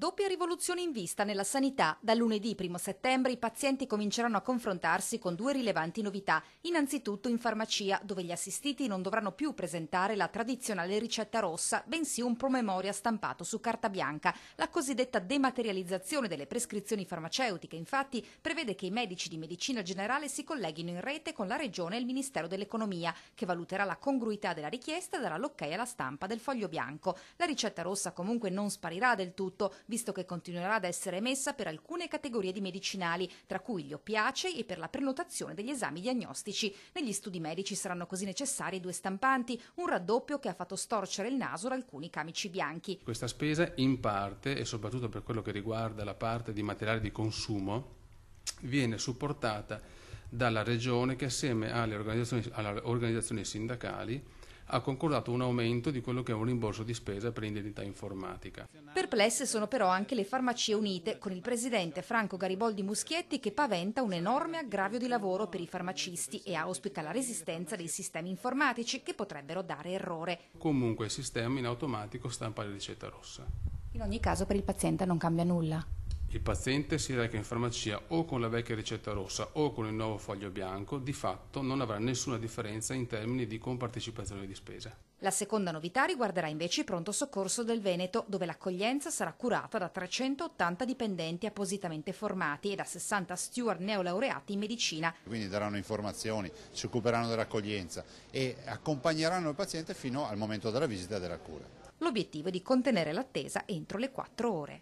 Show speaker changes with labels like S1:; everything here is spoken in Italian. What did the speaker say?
S1: Doppia rivoluzione in vista nella sanità. Da lunedì 1 settembre i pazienti cominceranno a confrontarsi con due rilevanti novità. Innanzitutto in farmacia, dove gli assistiti non dovranno più presentare la tradizionale ricetta rossa, bensì un promemoria stampato su carta bianca. La cosiddetta dematerializzazione delle prescrizioni farmaceutiche, infatti, prevede che i medici di medicina generale si colleghino in rete con la Regione e il Ministero dell'Economia, che valuterà la congruità della richiesta e darà l'ok alla stampa del foglio bianco. La ricetta rossa comunque non sparirà del tutto, visto che continuerà ad essere emessa per alcune categorie di medicinali, tra cui gli oppiacei e per la prenotazione degli esami diagnostici. Negli studi medici saranno così necessari due stampanti, un raddoppio che ha fatto storcere il naso ad alcuni camici bianchi.
S2: Questa spesa in parte, e soprattutto per quello che riguarda la parte di materiale di consumo, viene supportata dalla Regione che assieme alle organizzazioni sindacali ha concordato un aumento di quello che è un rimborso di spesa per indennità informatica.
S1: Perplesse sono però anche le farmacie unite, con il presidente Franco Gariboldi Muschietti che paventa un enorme aggravio di lavoro per i farmacisti e auspica la resistenza dei sistemi informatici che potrebbero dare errore.
S2: Comunque il sistema in automatico stampa la ricetta rossa.
S1: In ogni caso per il paziente non cambia nulla.
S2: Il paziente si reca in farmacia o con la vecchia ricetta rossa o con il nuovo foglio bianco, di fatto non avrà nessuna differenza in termini di compartecipazione di spesa.
S1: La seconda novità riguarderà invece il pronto soccorso del Veneto, dove l'accoglienza sarà curata da 380 dipendenti appositamente formati e da 60 steward neolaureati in medicina.
S3: Quindi daranno informazioni, si occuperanno dell'accoglienza e accompagneranno il paziente fino al momento della visita e della cura.
S1: L'obiettivo è di contenere l'attesa entro le 4 ore.